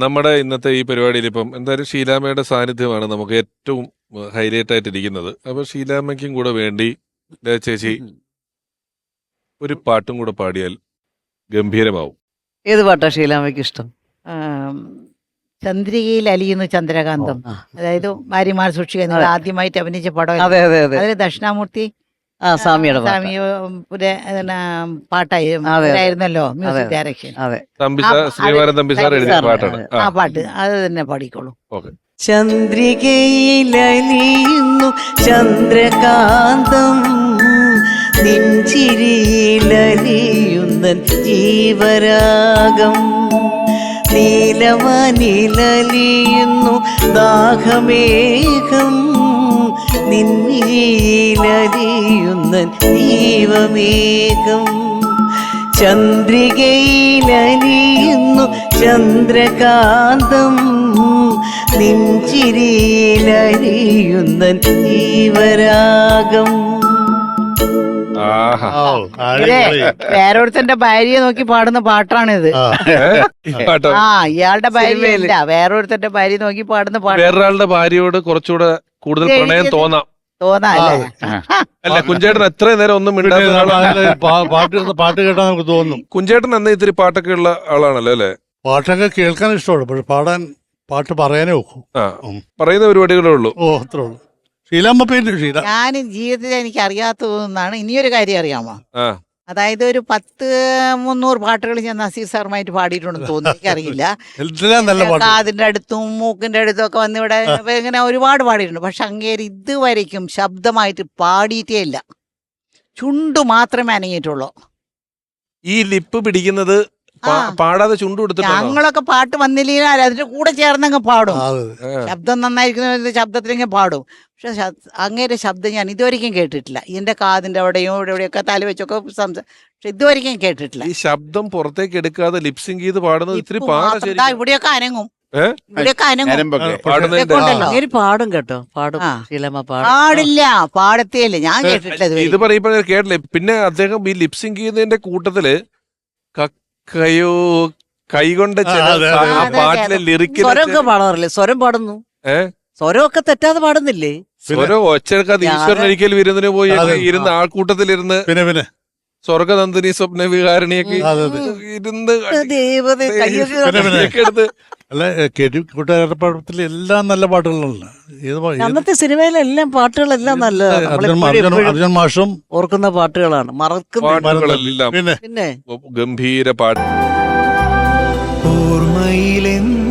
നമ്മുടെ ഇന്നത്തെ ഈ പരിപാടിയിൽ ഇപ്പം എന്തായാലും ഷീലാമ്മയുടെ സാന്നിധ്യമാണ് നമുക്ക് ഏറ്റവും ഹൈലൈറ്റ് ആയിട്ടിരിക്കുന്നത്. അപ്പൊ ഷീലാമ്മയ്ക്കും കൂടെ വേണ്ടി ചേച്ചി ഒരു പാട്ടും കൂടെ പാടിയാൽ ഗംഭീരമാവും. ഏത് പാട്ടാ ഷീലാമ്മയ്ക്ക് ഇഷ്ടം? ചന്ദ്രികയിൽ അലിയുന്നു ചന്ദ്രകാന്തം, അതായത് ഭാര്യമാർ സൂക്ഷിക്കുക ആദ്യമായിട്ട് അഭിനയിച്ച പടം. അതെ അതെ അതെ. അതിൽ ദക്ഷിണാമൂർത്തി സ്വാമിയുടെ പാട്ടായിരുന്നല്ലോ മ്യൂസിക് ഡയറക്ഷൻ. അതെ, ശ്രീവാരൻ തമ്പി സാർ എഴുതിയ പാട്ടാണ്. ആ പാട്ട് അത് തന്നെ പാടിക്കോളൂ. ചന്ദ്രികയിലലിയുന്നു ചന്ദ്രകാന്തം, നെഞ്ചിരിയിലലിയുന്നൻ ജീവരാഗം, നീലവാനിലലിയുന്നു ദാഹമേഘം, നിന്നിലലിയുന്നൻ ജീവമേഘം. ചന്ദ്രികയിലലിയുന്നു ചന്ദ്രകാന്തം, നെഞ്ചിരിയിലലിയുന്നൻ ജീവരാഗം. വേറൊരുത്തന്റെ ഭാര്യയെ നോക്കി പാടുന്ന പാട്ടാണിത്. ഇയാളുടെ ഭാര്യയല്ല, വേറൊരുത്തന്റെ ഭാര്യ നോക്കി പാടുന്ന പാട്ട്. വേറൊരാളുടെ ഭാര്യയോട് കുറച്ചുകൂടെ കൂടുതൽ പ്രണയം തോന്നാം. അല്ല, കുഞ്ചേട്ടൻ എത്ര നേരം ഒന്നും പാട്ട് കേട്ടാൽ നമുക്ക് തോന്നും. കുഞ്ചേട്ടൻ എന്ന ഇത്തിരി പാട്ടൊക്കെ ഉള്ള ആളാണല്ലോ അല്ലെ? പാട്ടൊക്കെ കേൾക്കാൻ ഇഷ്ടമാണ്, പക്ഷെ പാട്ട് പറയാനേ ഒക്കൂ. പറയുന്ന പരിപാടികളേ ഉള്ളൂ. ഓ, അത്രേ ഉള്ളൂ. ഷീലാമ്മ പേര് ഷീല. ഞാൻ ജീവിതത്തിൽ എനിക്ക് അറിയാത്തതെന്നാണ് ഇനിയൊരു കാര്യം അറിയാമോ? അതായത് ഒരു 100-300 പാട്ടുകൾ ഞാൻ നസീർ സാറുമായിട്ട് പാടിയിട്ടുണ്ടെന്ന് തോന്നുന്നു, എനിക്കറിയില്ല. കാതിന്റെ അടുത്തും മൂക്കിന്റെ അടുത്തും ഒക്കെ വന്ന് ഇവിടെ ഇങ്ങനെ ഒരുപാട് പാടിയിട്ടുണ്ട്. പക്ഷെ അങ്ങേര് ഇതുവരയ്ക്കും ശബ്ദമായിട്ട് പാടിയിട്ടേ ഇല്ല, ചുണ്ടു മാത്രമേ അനങ്ങിയിട്ടുള്ളൂ. ഈ ലിപ്പ് പിടിക്കുന്നത് പാടാതെ ചുണ്ടു കൊടുത്തിട്ട് ഞങ്ങളൊക്കെ പാട്ട് വന്നില്ല അതിന്റെ കൂടെ ചേർന്നങ്ങ് പാടും. ശബ്ദം നന്നായിരിക്കുന്ന ശബ്ദത്തിലെങ്കിൽ പാടും. പക്ഷെ അങ്ങേരെ ശബ്ദം ഞാൻ ഇതുവരെയും കേട്ടിട്ടില്ല. എന്റെ കാതിന്റെ അവിടെയും ഇവിടെയൊക്കെ തല വെച്ചൊക്കെ പക്ഷെ ഇതുവരെയും കേട്ടിട്ടില്ല. ഈ ശബ്ദം പുറത്തേക്ക് എടുക്കാതെ ലിപ്സിംഗ് ചെയ്ത് പാടുന്നത് ഇത്തിരി ഇവിടെയൊക്കെ അനങ്ങും, പാടും കേട്ടോ, പാടും. പാടില്ല, പാടത്തേയില്ല, ഞാൻ കേട്ടിട്ടില്ല ഇത് പറയുമ്പോ കേട്ടില്ലേ. പിന്നെ അദ്ദേഹം ഈ ലിപ്സിംഗ് ചെയ്യുന്നതിന്റെ കൂട്ടത്തില് കക്കയോ കൈകൊണ്ട് പാട്ടിലെ ലിറിക്കൽ സ്വരമൊക്കെ പാടാറില്ലേ? സ്വരം പാടുന്നു, സ്വരമൊക്കെ തെറ്റാതെ പാടുന്നില്ലേ? സ്വരം ഒച്ചെടുക്കാതെ ഈശ്വരൻ ഒരിക്കൽ വിരുന്നിന് പോയി ഇരുന്ന് ആൾക്കൂട്ടത്തിലിരുന്ന് പിന്നെ സ്വർഗനന്ദിനി സ്വപ്ന വികാരണിയൊക്കെ ഇരുന്ന് എടുത്ത് അല്ല, കൂട്ടുകാരപ്പഴത്തിൽ എല്ലാം നല്ല പാട്ടുകളല്ല. അന്നത്തെ സിനിമയിലെല്ലാം പാട്ടുകളെല്ലാം നല്ല അർജുൻ മാഷും ഓർക്കുന്ന പാട്ടുകളാണ്, മറക്കുന്ന പിന്നെ ഗംഭീര പാട്ട്. ഓർമ്മയിലെന്ന്